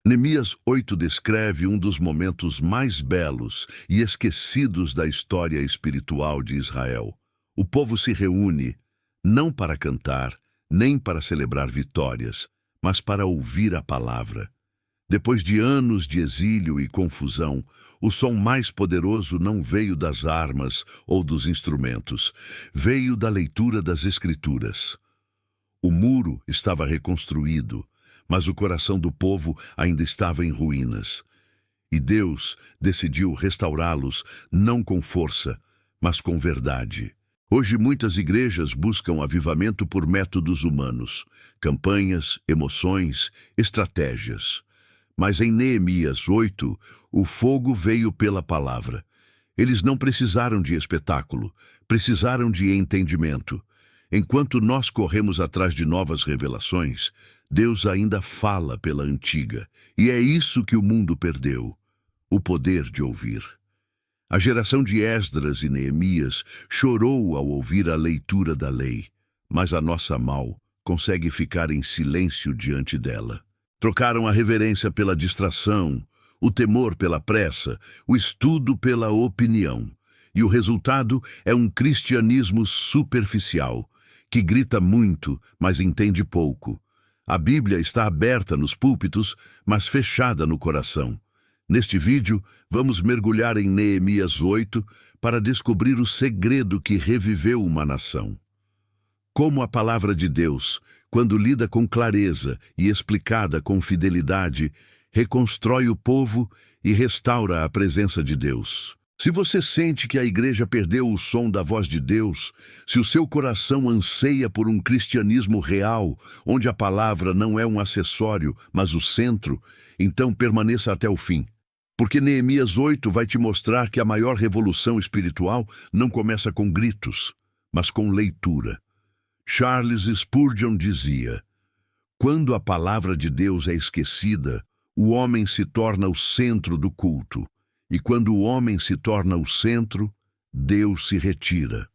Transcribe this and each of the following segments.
Neemias 8 descreve um dos momentos mais belos e esquecidos da história espiritual de Israel. O povo se reúne, não para cantar, nem para celebrar vitórias, mas para ouvir a palavra. Depois de anos de exílio e confusão, o som mais poderoso não veio das armas ou dos instrumentos, veio da leitura das Escrituras. O muro estava reconstruído, mas o coração do povo ainda estava em ruínas. E Deus decidiu restaurá-los não com força, mas com verdade. Hoje muitas igrejas buscam avivamento por métodos humanos, campanhas, emoções, estratégias. Mas em Neemias 8, o fogo veio pela palavra. Eles não precisaram de espetáculo, precisaram de entendimento. Enquanto nós corremos atrás de novas revelações, Deus ainda fala pela antiga. E é isso que o mundo perdeu, o poder de ouvir. A geração de Esdras e Neemias chorou ao ouvir a leitura da lei, mas a nossa mal consegue ficar em silêncio diante dela. Trocaram a reverência pela distração, o temor pela pressa, o estudo pela opinião. E o resultado é um cristianismo superficial, que grita muito, mas entende pouco. A Bíblia está aberta nos púlpitos, mas fechada no coração. Neste vídeo, vamos mergulhar em Neemias 8 para descobrir o segredo que reviveu uma nação. Como a palavra de Deus, quando lida com clareza e explicada com fidelidade, reconstrói o povo e restaura a presença de Deus. Se você sente que a igreja perdeu o som da voz de Deus, se o seu coração anseia por um cristianismo real, onde a palavra não é um acessório, mas o centro, então permaneça até o fim. Porque Neemias 8 vai te mostrar que a maior revolução espiritual não começa com gritos, mas com leitura. Charles Spurgeon dizia: quando a palavra de Deus é esquecida, o homem se torna o centro do culto. E quando o homem se torna o centro, Deus se retira.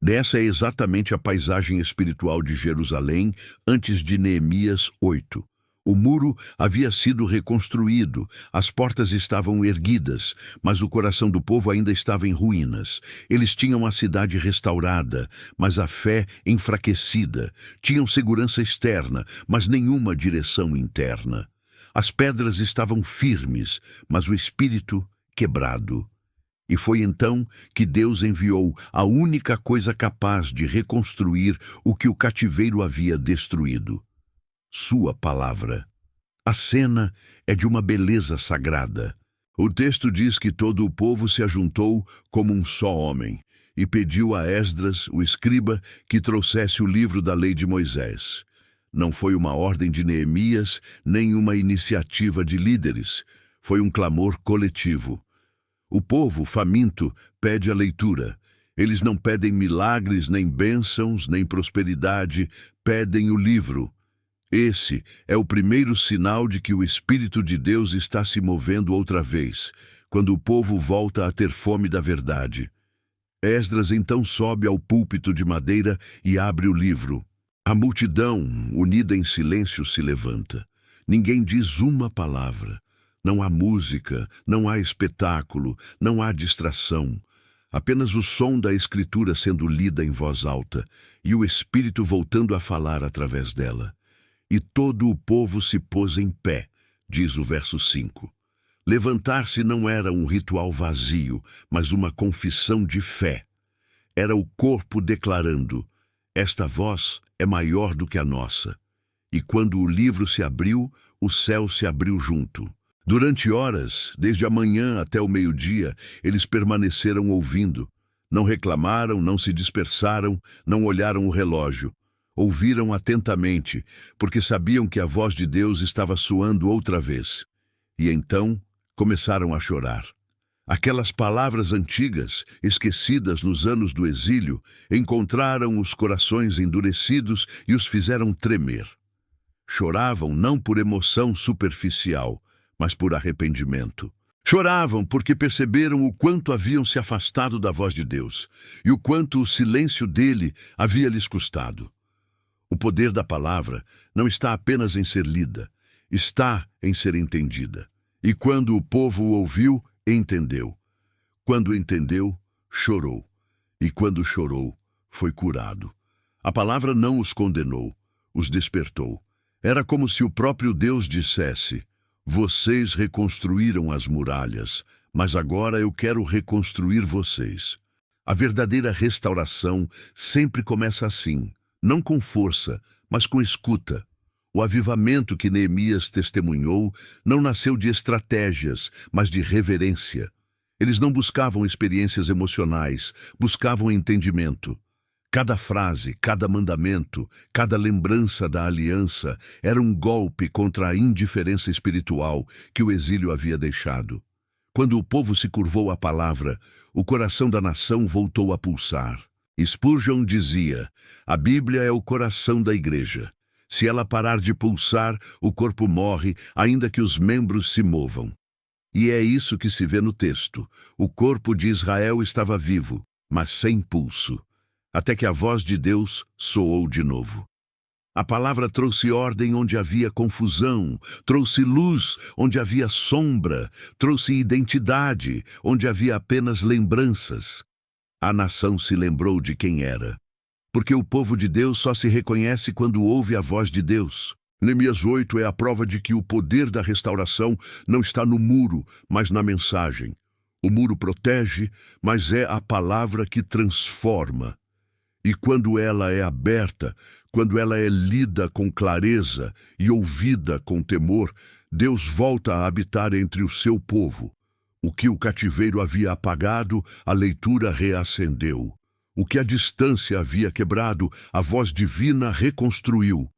Essa é exatamente a paisagem espiritual de Jerusalém antes de Neemias 8. O muro havia sido reconstruído, as portas estavam erguidas, mas o coração do povo ainda estava em ruínas. Eles tinham a cidade restaurada, mas a fé enfraquecida. Tinham segurança externa, mas nenhuma direção interna. As pedras estavam firmes, mas o espírito quebrado. E foi então que Deus enviou a única coisa capaz de reconstruir o que o cativeiro havia destruído: sua palavra. A cena é de uma beleza sagrada. O texto diz que todo o povo se ajuntou como um só homem e pediu a Esdras, o escriba, que trouxesse o livro da lei de Moisés. Não foi uma ordem de Neemias, nem uma iniciativa de líderes. Foi um clamor coletivo. O povo, faminto, pede a leitura. Eles não pedem milagres, nem bênçãos, nem prosperidade, pedem o livro. Esse é o primeiro sinal de que o Espírito de Deus está se movendo outra vez, quando o povo volta a ter fome da verdade. Esdras então sobe ao púlpito de madeira e abre o livro. A multidão, unida em silêncio, se levanta. Ninguém diz uma palavra. Não há música, não há espetáculo, não há distração. Apenas o som da Escritura sendo lida em voz alta e o Espírito voltando a falar através dela. E todo o povo se pôs em pé, diz o verso 5. Levantar-se não era um ritual vazio, mas uma confissão de fé. Era o corpo declarando: esta voz é maior do que a nossa. E quando o livro se abriu, o céu se abriu junto. Durante horas, desde a manhã até o meio-dia, eles permaneceram ouvindo. Não reclamaram, não se dispersaram, não olharam o relógio. Ouviram atentamente, porque sabiam que a voz de Deus estava soando outra vez. E então começaram a chorar. Aquelas palavras antigas, esquecidas nos anos do exílio, encontraram os corações endurecidos e os fizeram tremer. Choravam não por emoção superficial, mas por arrependimento. Choravam porque perceberam o quanto haviam se afastado da voz de Deus e o quanto o silêncio dele havia lhes custado. O poder da palavra não está apenas em ser lida, está em ser entendida. E quando o povo ouviu, entendeu. Quando entendeu, chorou. E quando chorou, foi curado. A palavra não os condenou, os despertou. Era como se o próprio Deus dissesse: vocês reconstruíram as muralhas, mas agora eu quero reconstruir vocês. A verdadeira restauração sempre começa assim, não com força, mas com escuta. O avivamento que Neemias testemunhou não nasceu de estratégias, mas de reverência. Eles não buscavam experiências emocionais, buscavam entendimento. Cada frase, cada mandamento, cada lembrança da aliança era um golpe contra a indiferença espiritual que o exílio havia deixado. Quando o povo se curvou à palavra, o coração da nação voltou a pulsar. Spurgeon dizia: a Bíblia é o coração da igreja. Se ela parar de pulsar, o corpo morre, ainda que os membros se movam. E é isso que se vê no texto. O corpo de Israel estava vivo, mas sem pulso, até que a voz de Deus soou de novo. A palavra trouxe ordem onde havia confusão, trouxe luz onde havia sombra, trouxe identidade onde havia apenas lembranças. A nação se lembrou de quem era, porque o povo de Deus só se reconhece quando ouve a voz de Deus. Neemias 8 é a prova de que o poder da restauração não está no muro, mas na mensagem. O muro protege, mas é a palavra que transforma. E quando ela é aberta, quando ela é lida com clareza e ouvida com temor, Deus volta a habitar entre o seu povo. O que o cativeiro havia apagado, a leitura reacendeu. O que a distância havia quebrado, a voz divina reconstruiu.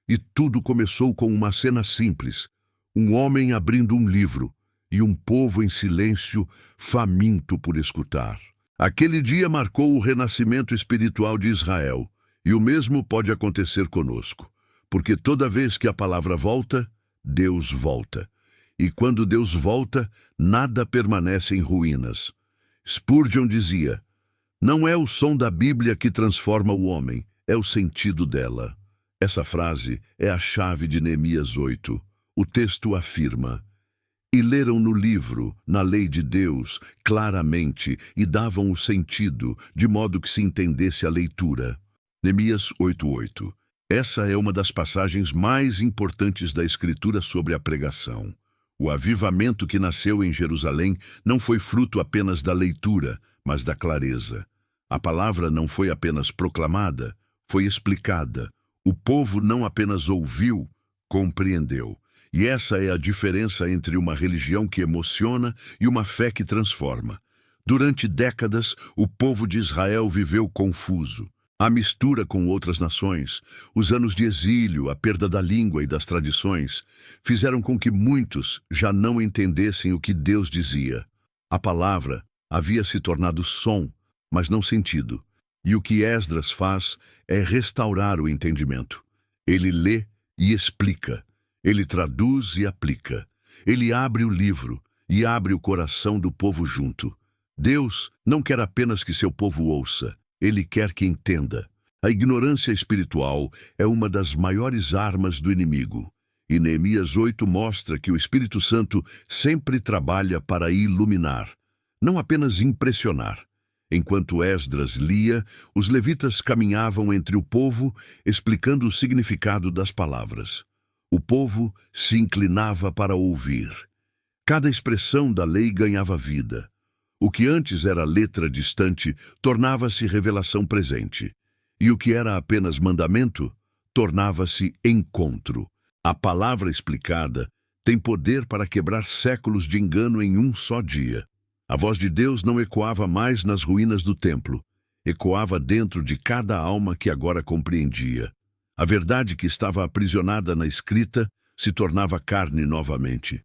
E tudo começou com uma cena simples: um homem abrindo um livro e um povo em silêncio, faminto por escutar. Aquele dia marcou o renascimento espiritual de Israel, e o mesmo pode acontecer conosco, porque toda vez que a palavra volta, Deus volta. E quando Deus volta, nada permanece em ruínas. Spurgeon dizia: não é o som da Bíblia que transforma o homem, é o sentido dela. Essa frase é a chave de Neemias 8. O texto afirma: e leram no livro, na lei de Deus, claramente, e davam o sentido, de modo que se entendesse a leitura. Neemias 8:8. Essa é uma das passagens mais importantes da Escritura sobre a pregação. O avivamento que nasceu em Jerusalém não foi fruto apenas da leitura, mas da clareza. A palavra não foi apenas proclamada, foi explicada. O povo não apenas ouviu, compreendeu. E essa é a diferença entre uma religião que emociona e uma fé que transforma. Durante décadas, o povo de Israel viveu confuso. A mistura com outras nações, os anos de exílio, a perda da língua e das tradições, fizeram com que muitos já não entendessem o que Deus dizia. A palavra havia se tornado som, mas não sentido. E o que Esdras faz é restaurar o entendimento. Ele lê e explica. Ele traduz e aplica. Ele abre o livro e abre o coração do povo junto. Deus não quer apenas que seu povo ouça. Ele quer que entenda. A ignorância espiritual é uma das maiores armas do inimigo. E Neemias 8 mostra que o Espírito Santo sempre trabalha para iluminar, não apenas impressionar. Enquanto Esdras lia, os levitas caminhavam entre o povo, explicando o significado das palavras. O povo se inclinava para ouvir. Cada expressão da lei ganhava vida. O que antes era letra distante tornava-se revelação presente. E o que era apenas mandamento tornava-se encontro. A palavra explicada tem poder para quebrar séculos de engano em um só dia. A voz de Deus não ecoava mais nas ruínas do templo, ecoava dentro de cada alma que agora compreendia. A verdade que estava aprisionada na escrita se tornava carne novamente.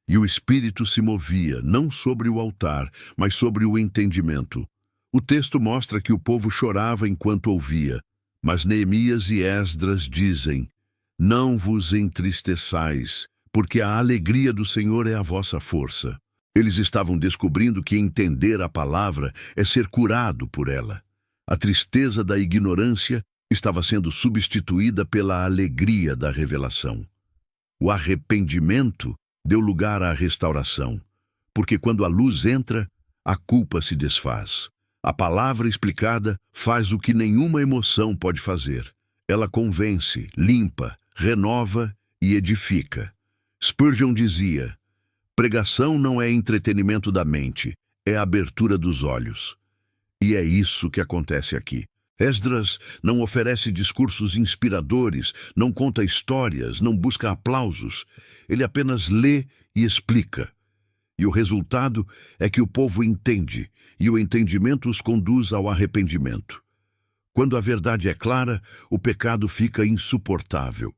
E o Espírito se movia, não sobre o altar, mas sobre o entendimento. O texto mostra que o povo chorava enquanto ouvia, mas Neemias e Esdras dizem: não vos entristeçais, porque a alegria do Senhor é a vossa força. Eles estavam descobrindo que entender a palavra é ser curado por ela. A tristeza da ignorância estava sendo substituída pela alegria da revelação. O arrependimento deu lugar à restauração, porque quando a luz entra, a culpa se desfaz. A palavra explicada faz o que nenhuma emoção pode fazer. Ela convence, limpa, renova e edifica. Spurgeon dizia: pregação não é entretenimento da mente, é abertura dos olhos. E é isso que acontece aqui. Esdras não oferece discursos inspiradores, não conta histórias, não busca aplausos. Ele apenas lê e explica. E o resultado é que o povo entende, e o entendimento os conduz ao arrependimento. Quando a verdade é clara, o pecado fica insuportável.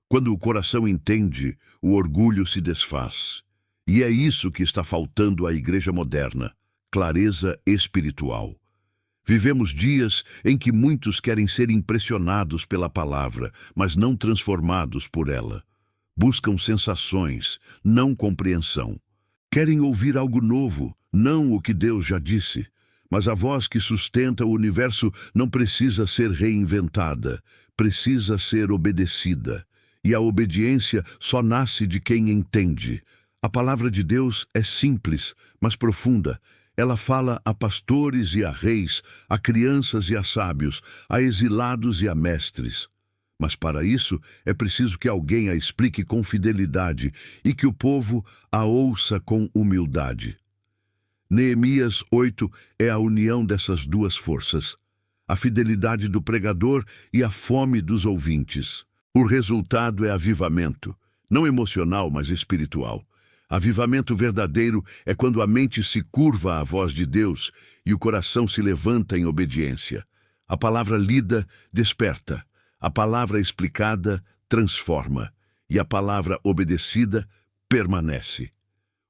Quando o coração entende, o orgulho se desfaz. E é isso que está faltando à igreja moderna: clareza espiritual. Vivemos dias em que muitos querem ser impressionados pela palavra, mas não transformados por ela. Buscam sensações, não compreensão. Querem ouvir algo novo, não o que Deus já disse. Mas a voz que sustenta o universo não precisa ser reinventada, precisa ser obedecida. E a obediência só nasce de quem entende. A palavra de Deus é simples, mas profunda. Ela fala a pastores e a reis, a crianças e a sábios, a exilados e a mestres. Mas para isso é preciso que alguém a explique com fidelidade e que o povo a ouça com humildade. Neemias 8 é a união dessas duas forças: a fidelidade do pregador e a fome dos ouvintes. O resultado é avivamento, não emocional, mas espiritual. Avivamento verdadeiro é quando a mente se curva à voz de Deus e o coração se levanta em obediência. A palavra lida desperta, a palavra explicada transforma e a palavra obedecida permanece.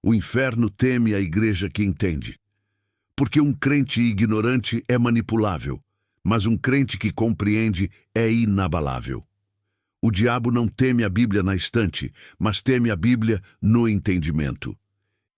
O inferno teme a igreja que entende. Porque um crente ignorante é manipulável, mas um crente que compreende é inabalável. O diabo não teme a Bíblia na estante, mas teme a Bíblia no entendimento.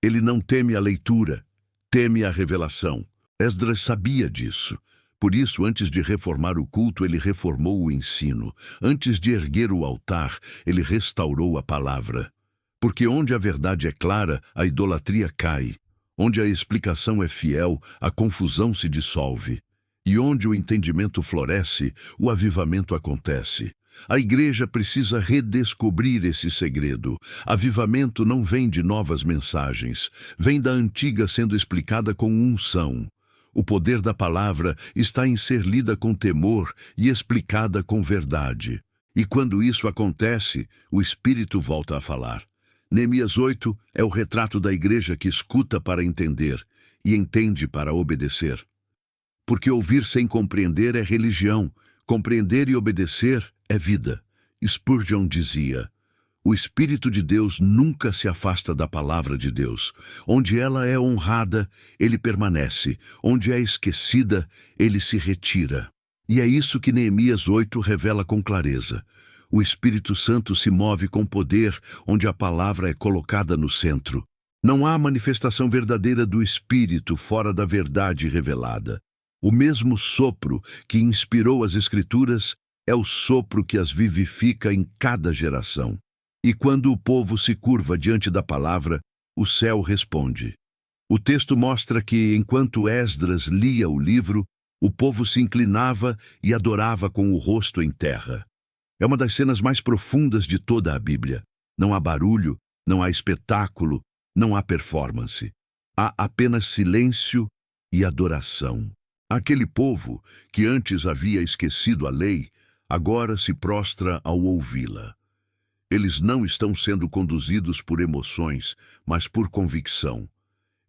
Ele não teme a leitura, teme a revelação. Esdras sabia disso. Por isso, antes de reformar o culto, ele reformou o ensino. Antes de erguer o altar, ele restaurou a palavra. Porque onde a verdade é clara, a idolatria cai. Onde a explicação é fiel, a confusão se dissolve. E onde o entendimento floresce, o avivamento acontece. A igreja precisa redescobrir esse segredo. Avivamento não vem de novas mensagens, vem da antiga sendo explicada com unção. O poder da palavra está em ser lida com temor e explicada com verdade. E quando isso acontece, o Espírito volta a falar. Neemias 8 é o retrato da igreja que escuta para entender e entende para obedecer. Porque ouvir sem compreender é religião, compreender e obedecer é vida. Spurgeon dizia: o Espírito de Deus nunca se afasta da palavra de Deus. Onde ela é honrada, ele permanece. Onde é esquecida, ele se retira. E é isso que Neemias 8 revela com clareza. O Espírito Santo se move com poder onde a palavra é colocada no centro. Não há manifestação verdadeira do Espírito fora da verdade revelada. O mesmo sopro que inspirou as Escrituras é o sopro que as vivifica em cada geração. E quando o povo se curva diante da palavra, o céu responde. O texto mostra que, enquanto Esdras lia o livro, o povo se inclinava e adorava com o rosto em terra. É uma das cenas mais profundas de toda a Bíblia. Não há barulho, não há espetáculo, não há performance. Há apenas silêncio e adoração. Aquele povo, que antes havia esquecido a lei, agora se prostra ao ouvi-la. Eles não estão sendo conduzidos por emoções, mas por convicção.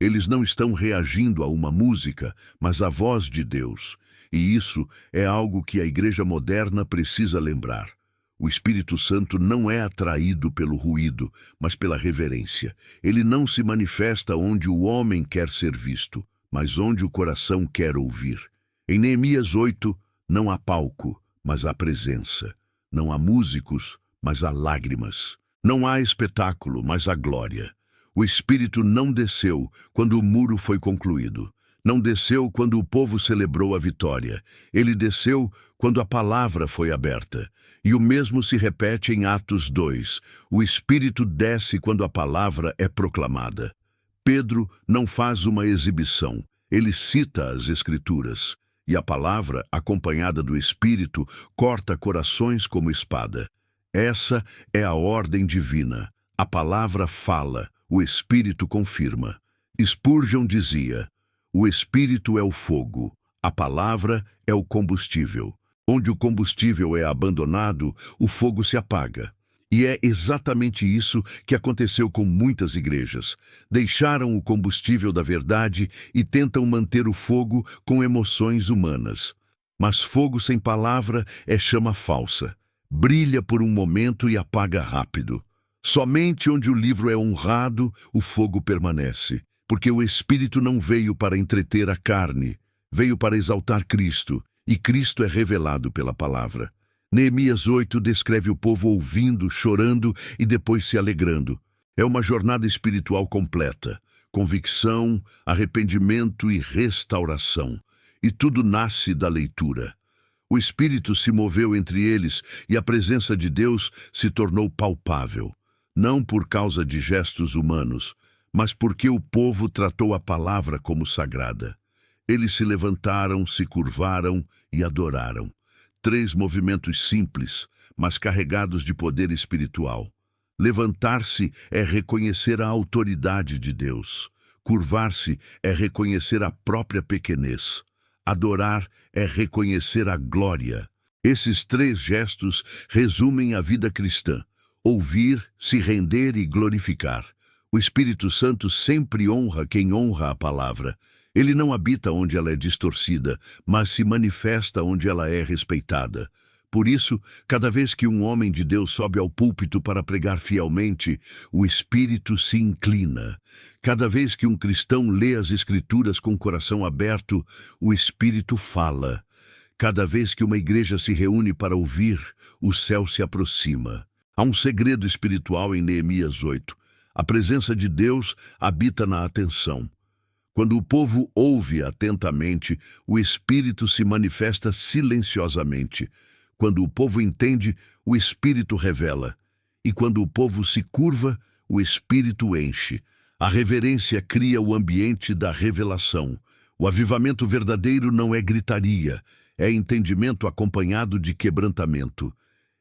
Eles não estão reagindo a uma música, mas à voz de Deus. E isso é algo que a igreja moderna precisa lembrar. O Espírito Santo não é atraído pelo ruído, mas pela reverência. Ele não se manifesta onde o homem quer ser visto, mas onde o coração quer ouvir. Em Neemias 8, não há palco, mas há presença. Não há músicos, mas há lágrimas. Não há espetáculo, mas há glória. O Espírito não desceu quando o muro foi concluído. Não desceu quando o povo celebrou a vitória. Ele desceu quando a palavra foi aberta. E o mesmo se repete em Atos 2. O Espírito desce quando a palavra é proclamada. Pedro não faz uma exibição. Ele cita as Escrituras. E a palavra, acompanhada do Espírito, corta corações como espada. Essa é a ordem divina. A palavra fala, o Espírito confirma. Spurgeon dizia: o Espírito é o fogo, a palavra é o combustível. Onde o combustível é abandonado, o fogo se apaga. E é exatamente isso que aconteceu com muitas igrejas. Deixaram o combustível da verdade e tentam manter o fogo com emoções humanas. Mas fogo sem palavra é chama falsa. Brilha por um momento e apaga rápido. Somente onde o livro é honrado, o fogo permanece. Porque o Espírito não veio para entreter a carne, veio para exaltar Cristo, e Cristo é revelado pela palavra. Neemias 8 descreve o povo ouvindo, chorando e depois se alegrando. É uma jornada espiritual completa, convicção, arrependimento e restauração. E tudo nasce da leitura. O Espírito se moveu entre eles e a presença de Deus se tornou palpável, não por causa de gestos humanos, mas porque o povo tratou a palavra como sagrada. Eles se levantaram, se curvaram e adoraram. 3 movimentos simples, mas carregados de poder espiritual. Levantar-se é reconhecer a autoridade de Deus. Curvar-se é reconhecer a própria pequenez. Adorar é reconhecer a glória. Esses 3 gestos resumem a vida cristã: ouvir, se render e glorificar. O Espírito Santo sempre honra quem honra a palavra. Ele não habita onde ela é distorcida, mas se manifesta onde ela é respeitada. Por isso, cada vez que um homem de Deus sobe ao púlpito para pregar fielmente, o Espírito se inclina. Cada vez que um cristão lê as Escrituras com o coração aberto, o Espírito fala. Cada vez que uma igreja se reúne para ouvir, o céu se aproxima. Há um segredo espiritual em Neemias 8. A presença de Deus habita na atenção. Quando o povo ouve atentamente, o Espírito se manifesta silenciosamente. Quando o povo entende, o Espírito revela. E quando o povo se curva, o Espírito enche. A reverência cria o ambiente da revelação. O avivamento verdadeiro não é gritaria, é entendimento acompanhado de quebrantamento.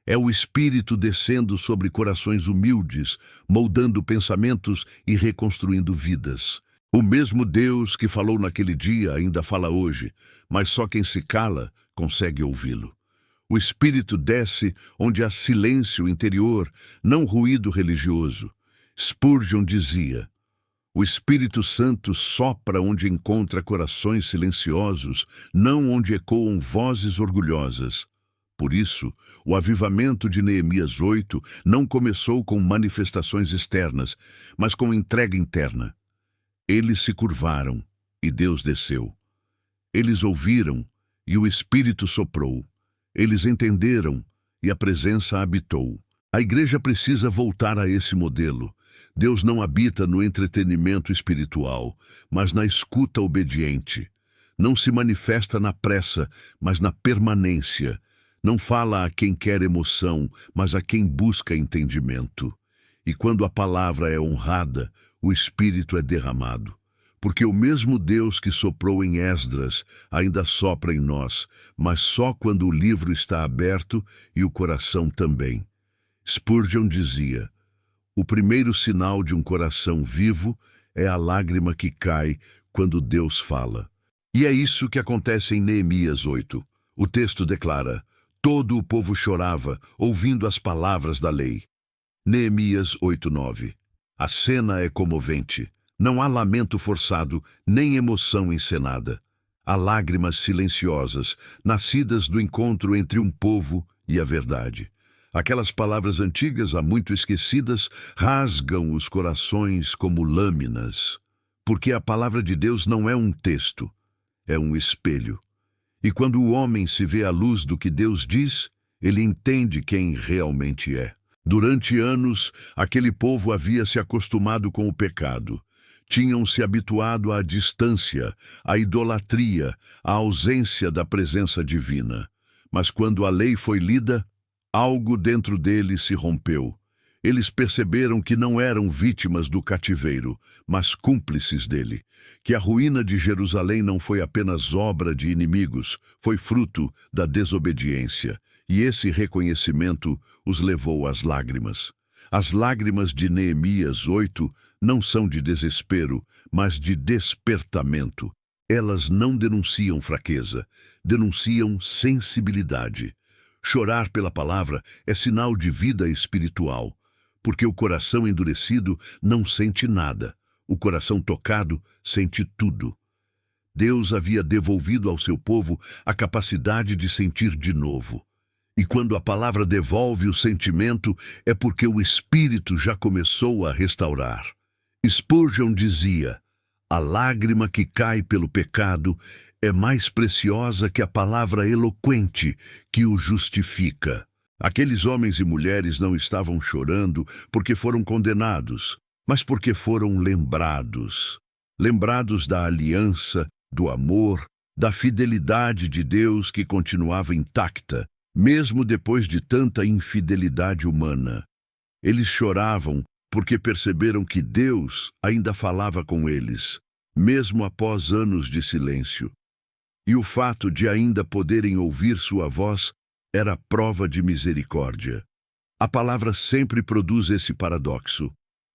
É o Espírito descendo sobre corações humildes, moldando pensamentos e reconstruindo vidas. O mesmo Deus que falou naquele dia ainda fala hoje, mas só quem se cala consegue ouvi-lo. O Espírito desce onde há silêncio interior, não ruído religioso. Spurgeon dizia: o Espírito Santo sopra onde encontra corações silenciosos, não onde ecoam vozes orgulhosas. Por isso, o avivamento de Neemias 8 não começou com manifestações externas, mas com entrega interna. Eles se curvaram, e Deus desceu. Eles ouviram, e o Espírito soprou. Eles entenderam, e a presença habitou. A igreja precisa voltar a esse modelo. Deus não habita no entretenimento espiritual, mas na escuta obediente. Não se manifesta na pressa, mas na permanência. Não fala a quem quer emoção, mas a quem busca entendimento. E quando a palavra é honrada, o Espírito é derramado. Porque o mesmo Deus que soprou em Esdras ainda sopra em nós, mas só quando o livro está aberto e o coração também. Spurgeon dizia: o primeiro sinal de um coração vivo é a lágrima que cai quando Deus fala. E é isso que acontece em Neemias 8. O texto declara: todo o povo chorava, ouvindo as palavras da lei. Neemias 8:9. A cena é comovente. Não há lamento forçado, nem emoção encenada. Há lágrimas silenciosas, nascidas do encontro entre um povo e a verdade. Aquelas palavras antigas, há muito esquecidas, rasgam os corações como lâminas. Porque a palavra de Deus não é um texto, é um espelho. E quando o homem se vê à luz do que Deus diz, ele entende quem realmente é. Durante anos, aquele povo havia se acostumado com o pecado. Tinham se habituado à distância, à idolatria, à ausência da presença divina. Mas quando a lei foi lida, algo dentro deles se rompeu. Eles perceberam que não eram vítimas do cativeiro, mas cúmplices dele. Que a ruína de Jerusalém não foi apenas obra de inimigos, foi fruto da desobediência. E esse reconhecimento os levou às lágrimas. As lágrimas de Neemias 8 não são de desespero, mas de despertamento. Elas não denunciam fraqueza, denunciam sensibilidade. Chorar pela palavra é sinal de vida espiritual, porque o coração endurecido não sente nada. O coração tocado sente tudo. Deus havia devolvido ao seu povo a capacidade de sentir de novo. E quando a palavra devolve o sentimento, é porque o Espírito já começou a restaurar. Spurgeon dizia: a lágrima que cai pelo pecado é mais preciosa que a palavra eloquente que o justifica. Aqueles homens e mulheres não estavam chorando porque foram condenados, mas porque foram lembrados. Lembrados da aliança, do amor, da fidelidade de Deus que continuava intacta, mesmo depois de tanta infidelidade humana. Eles choravam porque perceberam que Deus ainda falava com eles, mesmo após anos de silêncio. E o fato de ainda poderem ouvir sua voz era prova de misericórdia. A palavra sempre produz esse paradoxo.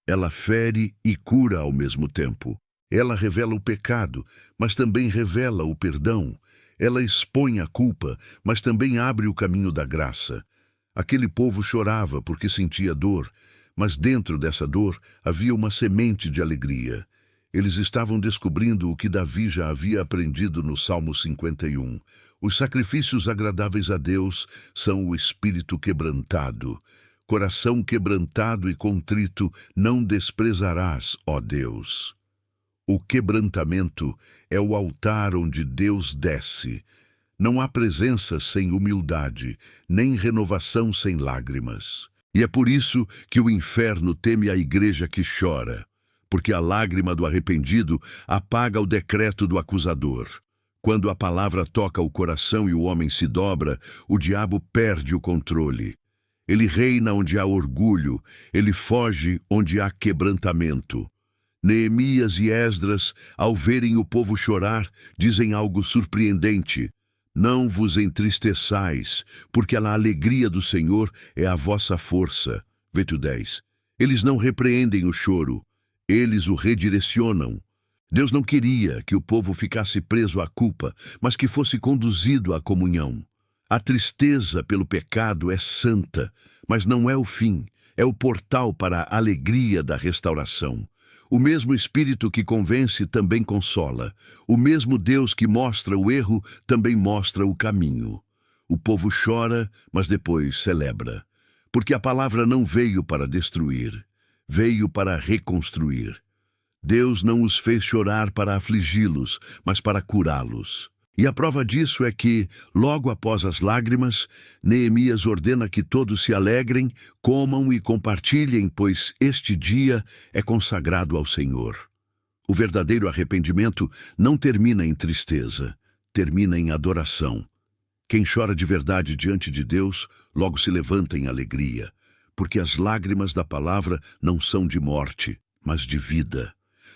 Ela fere e cura ao mesmo tempo. Ela revela o pecado, mas também revela o perdão. Ela expõe a culpa, mas também abre o caminho da graça. Aquele povo chorava porque sentia dor, mas dentro dessa dor havia uma semente de alegria. Eles estavam descobrindo o que Davi já havia aprendido no Salmo 51. Os sacrifícios agradáveis a Deus são o espírito quebrantado. Coração quebrantado e contrito não desprezarás, ó Deus. O quebrantamento é o altar onde Deus desce. Não há presença sem humildade, nem renovação sem lágrimas. E é por isso que o inferno teme a igreja que chora, porque a lágrima do arrependido apaga o decreto do acusador. Quando a palavra toca o coração e o homem se dobra, o diabo perde o controle. Ele reina onde há orgulho, ele foge onde há quebrantamento. Neemias e Esdras, ao verem o povo chorar, dizem algo surpreendente: não vos entristeçais, porque a alegria do Senhor é a vossa força. Versículo 10. Eles não repreendem o choro, eles o redirecionam. Deus não queria que o povo ficasse preso à culpa, mas que fosse conduzido à comunhão. A tristeza pelo pecado é santa, mas não é o fim, é o portal para a alegria da restauração. O mesmo Espírito que convence também consola. O mesmo Deus que mostra o erro também mostra o caminho. O povo chora, mas depois celebra. Porque a palavra não veio para destruir, veio para reconstruir. Deus não os fez chorar para afligi-los, mas para curá-los. E a prova disso é que, logo após as lágrimas, Neemias ordena que todos se alegrem, comam e compartilhem, pois este dia é consagrado ao Senhor. O verdadeiro arrependimento não termina em tristeza, termina em adoração. Quem chora de verdade diante de Deus, logo se levanta em alegria, porque as lágrimas da palavra não são de morte, mas de vida.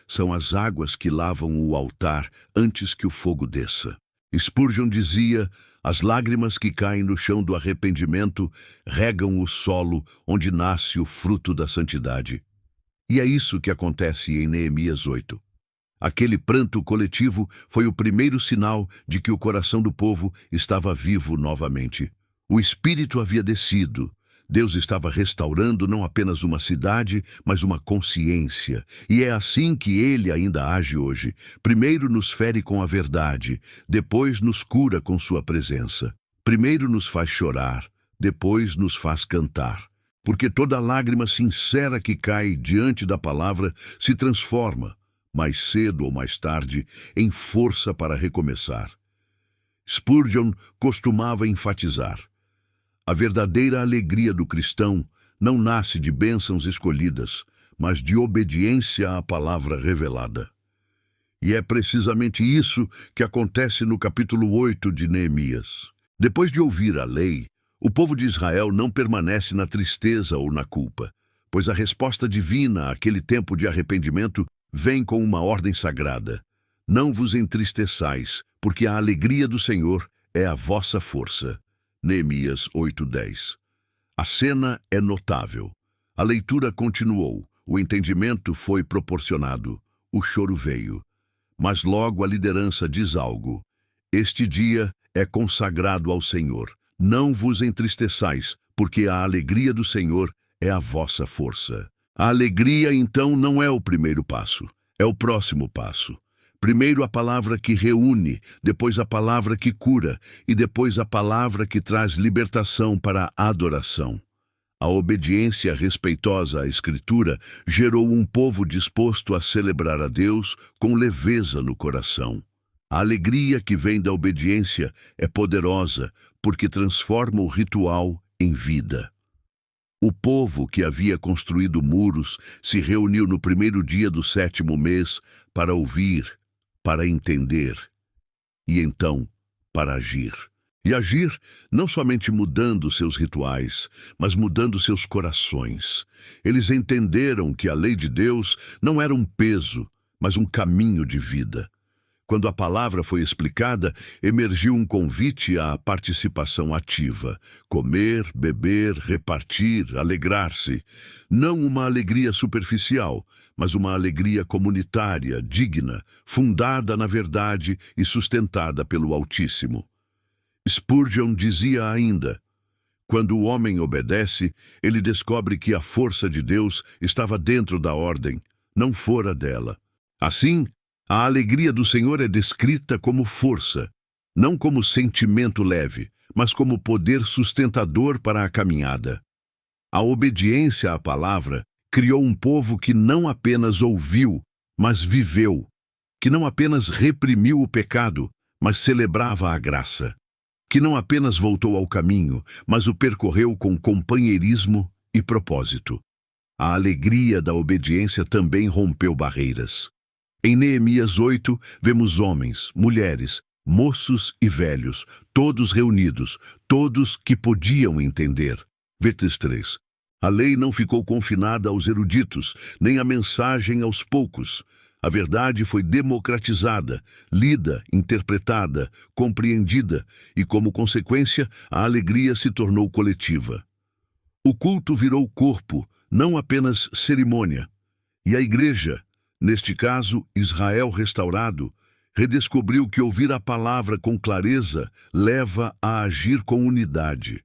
São as águas que lavam o altar antes que o fogo desça. Spurgeon dizia: as lágrimas que caem no chão do arrependimento regam o solo onde nasce o fruto da santidade. E é isso que acontece em Neemias 8. Aquele pranto coletivo foi o primeiro sinal de que o coração do povo estava vivo novamente. O Espírito havia descido. Deus estava restaurando não apenas uma cidade, mas uma consciência. E é assim que Ele ainda age hoje. Primeiro nos fere com a verdade, depois nos cura com sua presença. Primeiro nos faz chorar, depois nos faz cantar. Porque toda lágrima sincera que cai diante da palavra se transforma, mais cedo ou mais tarde, em força para recomeçar. Spurgeon costumava enfatizar: a verdadeira alegria do cristão não nasce de bênçãos escolhidas, mas de obediência à palavra revelada. E é precisamente isso que acontece no capítulo 8 de Neemias. Depois de ouvir a lei, o povo de Israel não permanece na tristeza ou na culpa, pois a resposta divina àquele tempo de arrependimento vem com uma ordem sagrada. Não vos entristeçais, porque a alegria do Senhor é a vossa força. Neemias 8:10. A cena é notável. A leitura continuou, o entendimento foi proporcionado, o choro veio. Mas logo a liderança diz algo. Este dia é consagrado ao Senhor. Não vos entristeçais, porque a alegria do Senhor é a vossa força. A alegria, então, não é o primeiro passo, é o próximo passo. Primeiro a palavra que reúne, depois a palavra que cura e depois a palavra que traz libertação para a adoração. A obediência respeitosa à Escritura gerou um povo disposto a celebrar a Deus com leveza no coração. A alegria que vem da obediência é poderosa porque transforma o ritual em vida. O povo que havia construído muros se reuniu no primeiro dia do 7º mês para ouvir, para entender e então para agir. E agir não somente mudando seus rituais, mas mudando seus corações. Eles entenderam que a lei de Deus não era um peso, mas um caminho de vida. Quando a palavra foi explicada, emergiu um convite à participação ativa. Comer, beber, repartir, alegrar-se. Não uma alegria superficial, mas uma alegria comunitária, digna, fundada na verdade e sustentada pelo Altíssimo. Spurgeon dizia ainda, quando o homem obedece, ele descobre que a força de Deus estava dentro da ordem, não fora dela. Assim, a alegria do Senhor é descrita como força, não como sentimento leve, mas como poder sustentador para a caminhada. A obediência à palavra criou um povo que não apenas ouviu, mas viveu, que não apenas reprimiu o pecado, mas celebrava a graça, que não apenas voltou ao caminho, mas o percorreu com companheirismo e propósito. A alegria da obediência também rompeu barreiras. Em Neemias 8, vemos homens, mulheres, moços e velhos, todos reunidos, todos que podiam entender. Versículo 3. A lei não ficou confinada aos eruditos, nem a mensagem aos poucos. A verdade foi democratizada, lida, interpretada, compreendida e, como consequência, a alegria se tornou coletiva. O culto virou corpo, não apenas cerimônia. E a igreja, neste caso, Israel restaurado, redescobriu que ouvir a palavra com clareza leva a agir com unidade.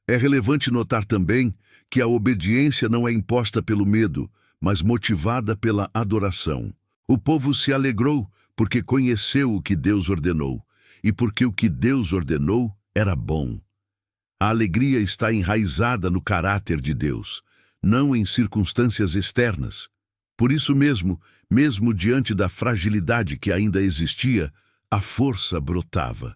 É relevante notar também que a obediência não é imposta pelo medo, mas motivada pela adoração. O povo se alegrou porque conheceu o que Deus ordenou, e porque o que Deus ordenou era bom. A alegria está enraizada no caráter de Deus, não em circunstâncias externas. Por isso mesmo diante da fragilidade que ainda existia, a força brotava.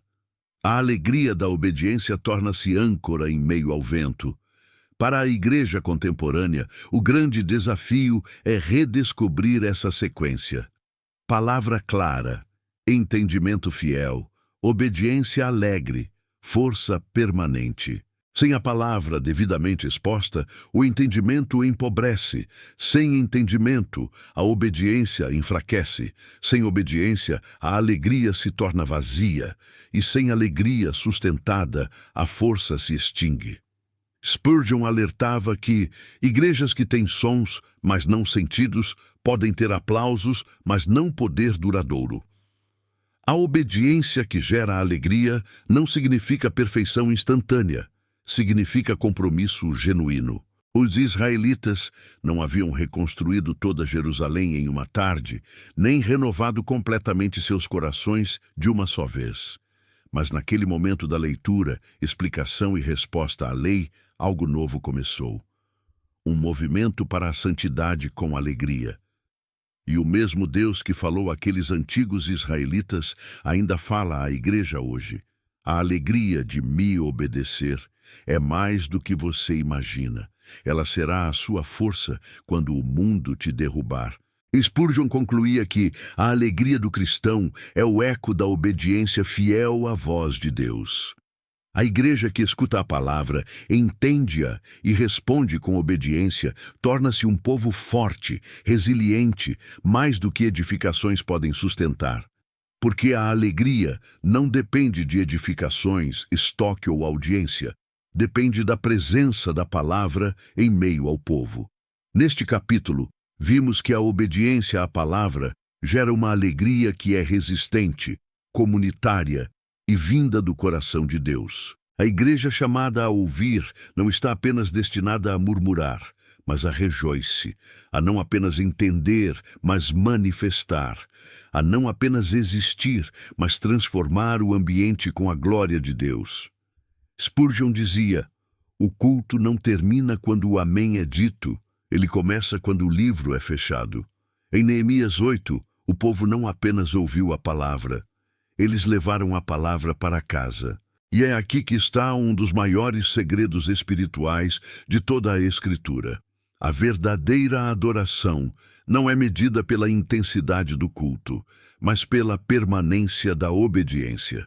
A alegria da obediência torna-se âncora em meio ao vento. Para a igreja contemporânea, o grande desafio é redescobrir essa sequência. Palavra clara, entendimento fiel, obediência alegre, força permanente. Sem a palavra devidamente exposta, o entendimento empobrece. Sem entendimento, a obediência enfraquece. Sem obediência, a alegria se torna vazia. E sem alegria sustentada, a força se extingue. Spurgeon alertava que igrejas que têm sons, mas não sentidos, podem ter aplausos, mas não poder duradouro. A obediência que gera alegria não significa perfeição instantânea, significa compromisso genuíno. Os israelitas não haviam reconstruído toda Jerusalém em uma tarde, nem renovado completamente seus corações de uma só vez. Mas naquele momento da leitura, explicação e resposta à lei, algo novo começou. Um movimento para a santidade com alegria. E o mesmo Deus que falou àqueles antigos israelitas ainda fala à igreja hoje. A alegria de me obedecer é mais do que você imagina. Ela será a sua força quando o mundo te derrubar. Spurgeon concluía que a alegria do cristão é o eco da obediência fiel à voz de Deus. A igreja que escuta a palavra, entende-a e responde com obediência, torna-se um povo forte, resiliente, mais do que edificações podem sustentar. Porque a alegria não depende de edificações, estoque ou audiência. Depende da presença da palavra em meio ao povo. Neste capítulo, vimos que a obediência à palavra gera uma alegria que é resistente, comunitária e vinda do coração de Deus. A igreja chamada a ouvir não está apenas destinada a murmurar, mas a rejoice, a não apenas entender, mas manifestar, a não apenas existir, mas transformar o ambiente com a glória de Deus. Spurgeon dizia: o culto não termina quando o amém é dito, ele começa quando o livro é fechado. Em Neemias 8, o povo não apenas ouviu a palavra, eles levaram a palavra para casa. E é aqui que está um dos maiores segredos espirituais de toda a Escritura. A verdadeira adoração não é medida pela intensidade do culto, mas pela permanência da obediência.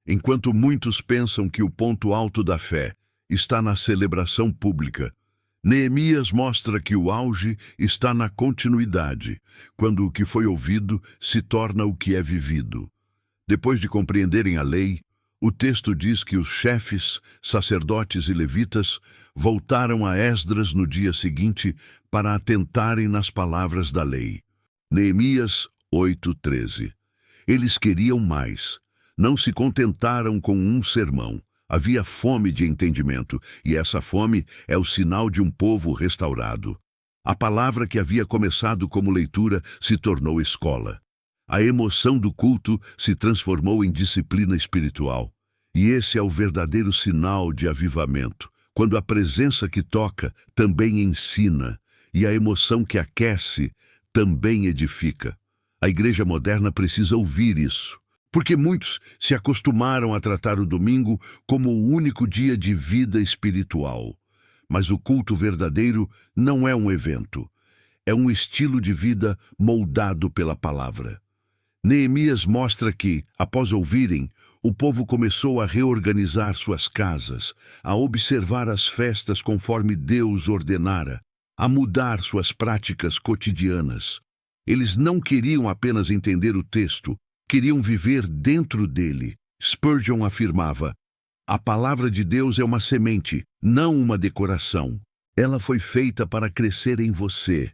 Enquanto muitos pensam que o ponto alto da fé está na celebração pública, Neemias mostra que o auge está na continuidade, quando o que foi ouvido se torna o que é vivido. Depois de compreenderem a lei, o texto diz que os chefes, sacerdotes e levitas voltaram a Esdras no dia seguinte para atentarem nas palavras da lei. Neemias 8:13. Eles queriam mais. Não se contentaram com um sermão. Havia fome de entendimento, e essa fome é o sinal de um povo restaurado. A palavra que havia começado como leitura se tornou escola. A emoção do culto se transformou em disciplina espiritual. E esse é o verdadeiro sinal de avivamento, quando a presença que toca também ensina, e a emoção que aquece também edifica. A igreja moderna precisa ouvir isso, porque muitos se acostumaram a tratar o domingo como o único dia de vida espiritual. Mas o culto verdadeiro não é um evento, é um estilo de vida moldado pela palavra. Neemias mostra que, após ouvirem, o povo começou a reorganizar suas casas, a observar as festas conforme Deus ordenara, a mudar suas práticas cotidianas. Eles não queriam apenas entender o texto, queriam viver dentro dele. Spurgeon afirmava: a palavra de Deus é uma semente, não uma decoração. Ela foi feita para crescer em você,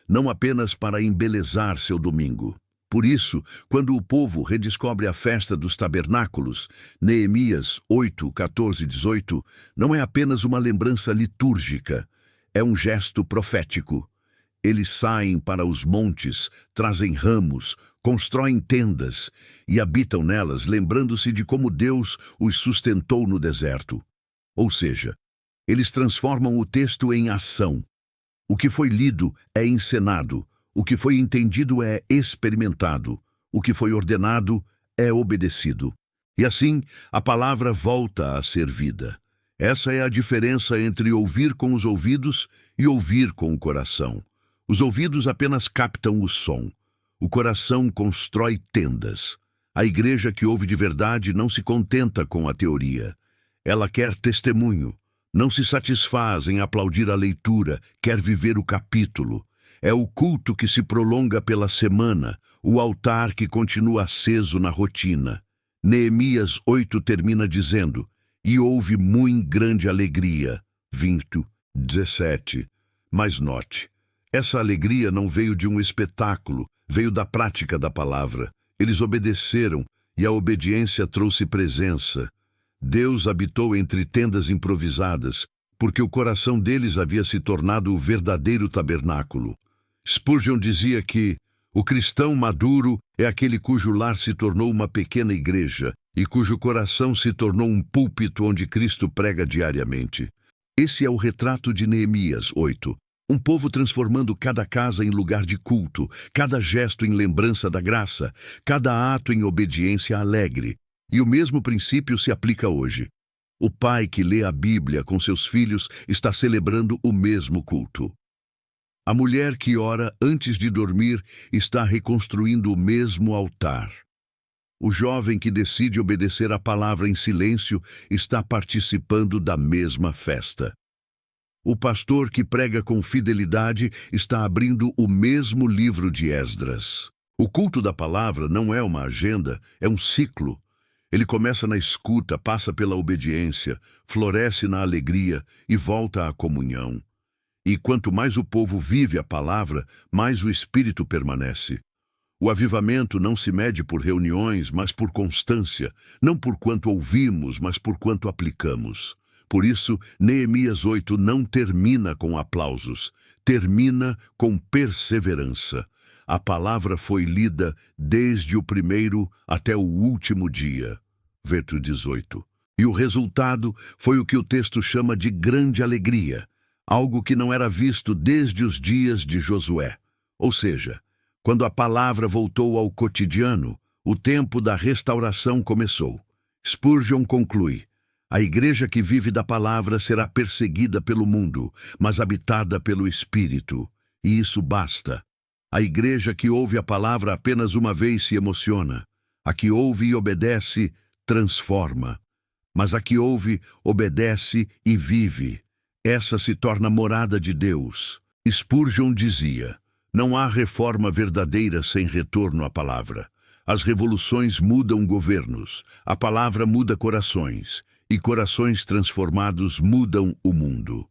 não apenas para embelezar seu domingo. Por isso, quando o povo redescobre a festa dos tabernáculos, Neemias 8, 14 e 18, não é apenas uma lembrança litúrgica, é um gesto profético. Eles saem para os montes, trazem ramos, constroem tendas e habitam nelas, lembrando-se de como Deus os sustentou no deserto. Ou seja, eles transformam o texto em ação. O que foi lido é encenado. O que foi entendido é experimentado, o que foi ordenado é obedecido. E assim, a palavra volta a ser vida. Essa é a diferença entre ouvir com os ouvidos e ouvir com o coração. Os ouvidos apenas captam o som. O coração constrói tendas. A igreja que ouve de verdade não se contenta com a teoria. Ela quer testemunho. Não se satisfaz em aplaudir a leitura, quer viver o capítulo. É o culto que se prolonga pela semana, o altar que continua aceso na rotina. Neemias 8 termina dizendo: e houve muito grande alegria. 20:17. Mas note, essa alegria não veio de um espetáculo, veio da prática da palavra. Eles obedeceram, e a obediência trouxe presença. Deus habitou entre tendas improvisadas, porque o coração deles havia se tornado o verdadeiro tabernáculo. Spurgeon dizia que o cristão maduro é aquele cujo lar se tornou uma pequena igreja e cujo coração se tornou um púlpito onde Cristo prega diariamente. Esse é o retrato de Neemias 8. Um povo transformando cada casa em lugar de culto, cada gesto em lembrança da graça, cada ato em obediência alegre. E o mesmo princípio se aplica hoje. O pai que lê a Bíblia com seus filhos está celebrando o mesmo culto. A mulher que ora antes de dormir está reconstruindo o mesmo altar. O jovem que decide obedecer a palavra em silêncio está participando da mesma festa. O pastor que prega com fidelidade está abrindo o mesmo livro de Esdras. O culto da palavra não é uma agenda, é um ciclo. Ele começa na escuta, passa pela obediência, floresce na alegria e volta à comunhão. E quanto mais o povo vive a palavra, mais o Espírito permanece. O avivamento não se mede por reuniões, mas por constância, não por quanto ouvimos, mas por quanto aplicamos. Por isso, Neemias 8 não termina com aplausos, termina com perseverança. A palavra foi lida desde o primeiro até o último dia. Verso 18. E o resultado foi o que o texto chama de grande alegria, algo que não era visto desde os dias de Josué. Ou seja, quando a palavra voltou ao cotidiano, o tempo da restauração começou. Spurgeon conclui: a igreja que vive da palavra será perseguida pelo mundo, mas habitada pelo Espírito. E isso basta. A igreja que ouve a palavra apenas uma vez se emociona. A que ouve e obedece, transforma. Mas a que ouve, obedece e vive. Essa se torna morada de Deus. Spurgeon dizia: não há reforma verdadeira sem retorno à palavra. As revoluções mudam governos, a palavra muda corações, e corações transformados mudam o mundo.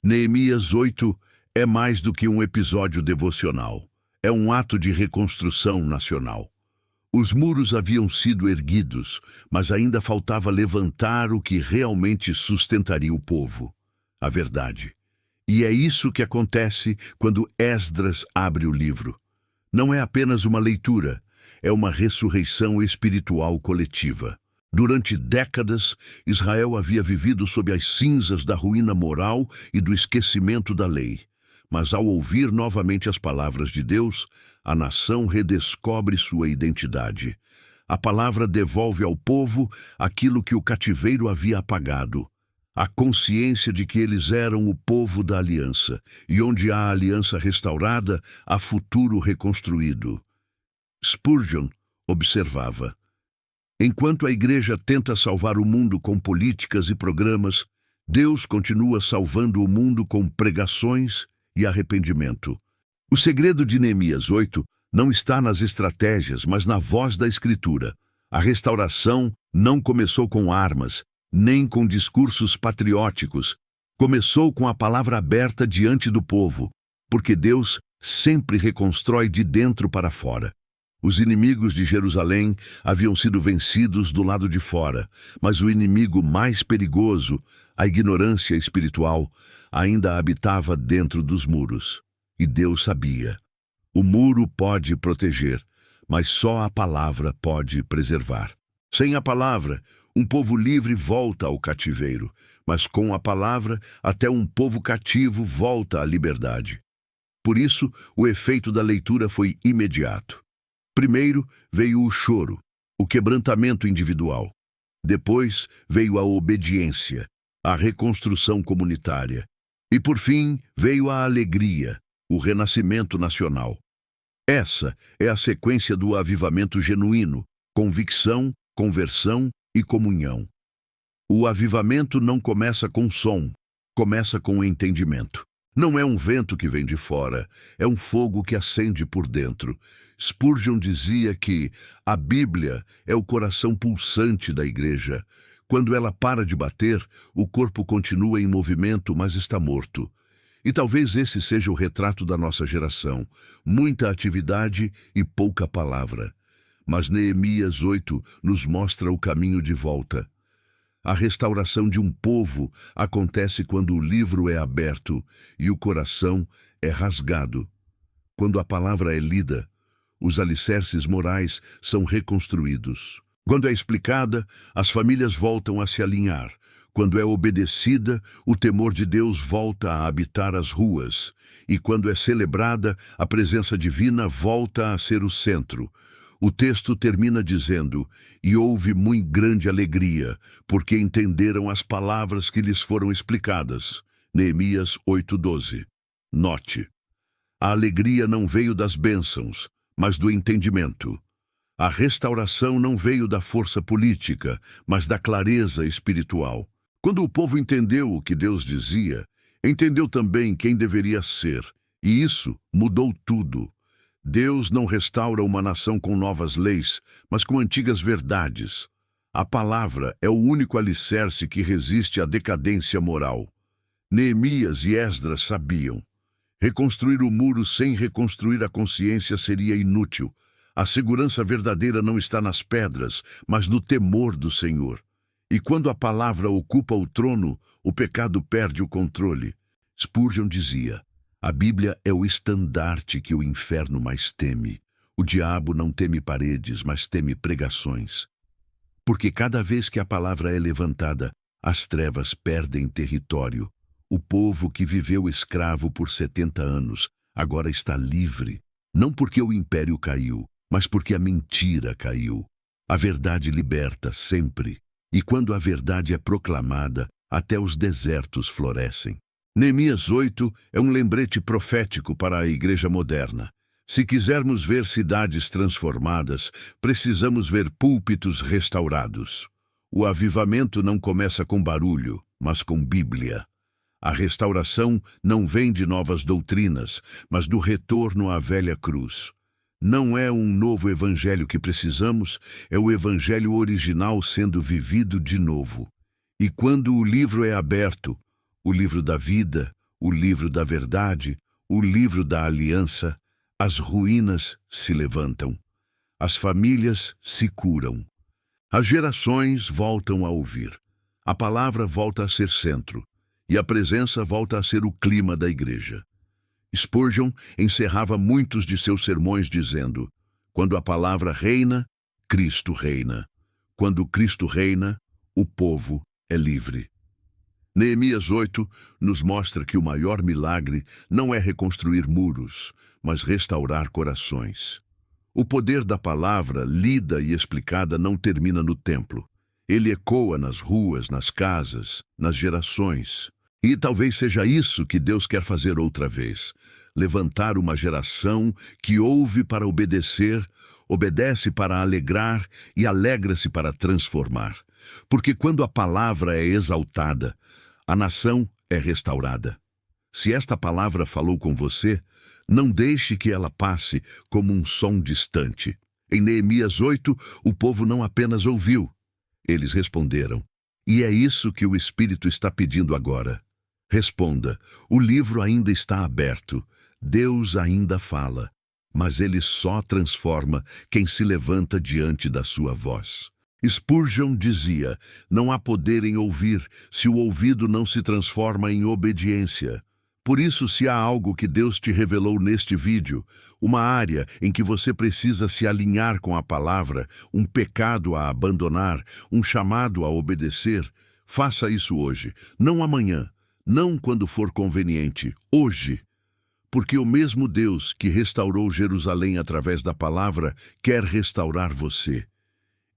Neemias 8 é mais do que um episódio devocional. É um ato de reconstrução nacional. Os muros haviam sido erguidos, mas ainda faltava levantar o que realmente sustentaria o povo: a verdade. E é isso que acontece quando Esdras abre o livro. Não é apenas uma leitura, é uma ressurreição espiritual coletiva. Durante décadas, Israel havia vivido sob as cinzas da ruína moral e do esquecimento da lei. Mas ao ouvir novamente as palavras de Deus, a nação redescobre sua identidade. A palavra devolve ao povo aquilo que o cativeiro havia apagado: a consciência de que eles eram o povo da aliança, e onde há aliança restaurada, há futuro reconstruído. Spurgeon observava: enquanto a igreja tenta salvar o mundo com políticas e programas, Deus continua salvando o mundo com pregações e arrependimento. O segredo de Neemias 8 não está nas estratégias, mas na voz da Escritura. A restauração não começou com armas, nem com discursos patrióticos. Começou com a palavra aberta diante do povo, porque Deus sempre reconstrói de dentro para fora. Os inimigos de Jerusalém haviam sido vencidos do lado de fora, mas o inimigo mais perigoso, a ignorância espiritual, ainda habitava dentro dos muros. E Deus sabia. O muro pode proteger, mas só a palavra pode preservar. Sem a palavra, um povo livre volta ao cativeiro, mas com a palavra, até um povo cativo volta à liberdade. Por isso, o efeito da leitura foi imediato. Primeiro veio o choro, o quebrantamento individual. Depois veio a obediência, a reconstrução comunitária. E por fim veio a alegria, o renascimento nacional. Essa é a sequência do avivamento genuíno: convicção, conversão e comunhão. O avivamento não começa com som, começa com entendimento. Não é um vento que vem de fora, é um fogo que acende por dentro. Spurgeon dizia que a Bíblia é o coração pulsante da igreja. Quando ela para de bater, o corpo continua em movimento, mas está morto. E talvez esse seja o retrato da nossa geração: muita atividade e pouca palavra. Mas Neemias 8 nos mostra o caminho de volta. A restauração de um povo acontece quando o livro é aberto e o coração é rasgado. Quando a palavra é lida, os alicerces morais são reconstruídos. Quando é explicada, as famílias voltam a se alinhar. Quando é obedecida, o temor de Deus volta a habitar as ruas. E quando é celebrada, a presença divina volta a ser o centro. O texto termina dizendo: "E houve muito grande alegria, porque entenderam as palavras que lhes foram explicadas." Neemias 8:12. Note: a alegria não veio das bênçãos, mas do entendimento. A restauração não veio da força política, mas da clareza espiritual. Quando o povo entendeu o que Deus dizia, entendeu também quem deveria ser, e isso mudou tudo. Deus não restaura uma nação com novas leis, mas com antigas verdades. A palavra é o único alicerce que resiste à decadência moral. Neemias e Esdras sabiam. Reconstruir o muro sem reconstruir a consciência seria inútil. A segurança verdadeira não está nas pedras, mas no temor do Senhor. E quando a palavra ocupa o trono, o pecado perde o controle. Spurgeon dizia: a Bíblia é o estandarte que o inferno mais teme. O diabo não teme paredes, mas teme pregações. Porque cada vez que a palavra é levantada, as trevas perdem território. O povo que viveu escravo por 70 anos agora está livre, não porque o império caiu, mas porque a mentira caiu. A verdade liberta sempre, e quando a verdade é proclamada, até os desertos florescem. Neemias 8 é um lembrete profético para a igreja moderna. Se quisermos ver cidades transformadas, precisamos ver púlpitos restaurados. O avivamento não começa com barulho, mas com Bíblia. A restauração não vem de novas doutrinas, mas do retorno à velha cruz. Não é um novo evangelho que precisamos, é o evangelho original sendo vivido de novo. E quando o livro é aberto, o livro da vida, o livro da verdade, o livro da aliança, as ruínas se levantam. As famílias se curam. As gerações voltam a ouvir. A palavra volta a ser centro. E a presença volta a ser o clima da igreja. Spurgeon encerrava muitos de seus sermões dizendo: quando a palavra reina, Cristo reina. Quando Cristo reina, o povo é livre. Neemias 8 nos mostra que o maior milagre não é reconstruir muros, mas restaurar corações. O poder da palavra, lida e explicada, não termina no templo. Ele ecoa nas ruas, nas casas, nas gerações. E talvez seja isso que Deus quer fazer outra vez. Levantar uma geração que ouve para obedecer, obedece para alegrar e alegra-se para transformar. Porque quando a palavra é exaltada, a nação é restaurada. Se esta palavra falou com você, não deixe que ela passe como um som distante. Em Neemias 8, o povo não apenas ouviu. Eles responderam. E é isso que o Espírito está pedindo agora. Responda: o livro ainda está aberto, Deus ainda fala, mas ele só transforma quem se levanta diante da sua voz. Spurgeon dizia: não há poder em ouvir se o ouvido não se transforma em obediência. Por isso, se há algo que Deus te revelou neste vídeo, uma área em que você precisa se alinhar com a palavra, um pecado a abandonar, um chamado a obedecer, faça isso hoje, não amanhã. Não quando for conveniente, hoje. Porque o mesmo Deus que restaurou Jerusalém através da palavra quer restaurar você.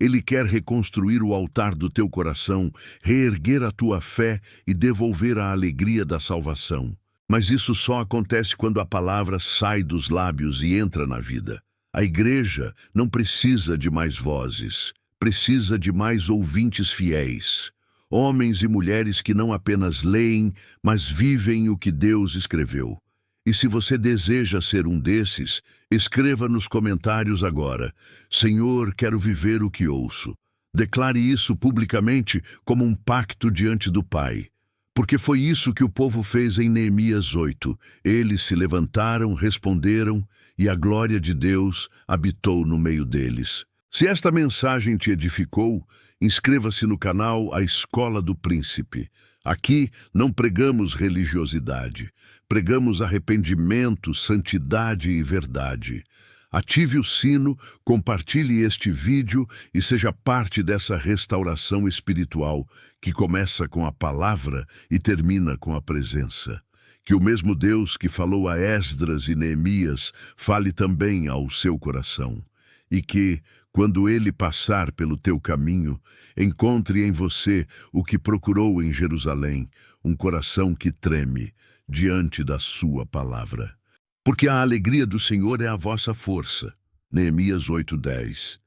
Ele quer reconstruir o altar do teu coração, reerguer a tua fé e devolver a alegria da salvação. Mas isso só acontece quando a palavra sai dos lábios e entra na vida. A igreja não precisa de mais vozes, precisa de mais ouvintes fiéis. Homens e mulheres que não apenas leem, mas vivem o que Deus escreveu. E se você deseja ser um desses, escreva nos comentários agora: Senhor, quero viver o que ouço. Declare isso publicamente como um pacto diante do Pai. Porque foi isso que o povo fez em Neemias 8. Eles se levantaram, responderam, e a glória de Deus habitou no meio deles. Se esta mensagem te edificou, inscreva-se no canal A Escola do Príncipe. Aqui não pregamos religiosidade, pregamos arrependimento, santidade e verdade. Ative o sino, compartilhe este vídeo e seja parte dessa restauração espiritual que começa com a palavra e termina com a presença. Que o mesmo Deus que falou a Esdras e Neemias fale também ao seu coração. e que, quando ele passar pelo teu caminho, encontre em você o que procurou em Jerusalém, um coração que treme diante da sua palavra. Porque a alegria do Senhor é a vossa força. Neemias 8:10.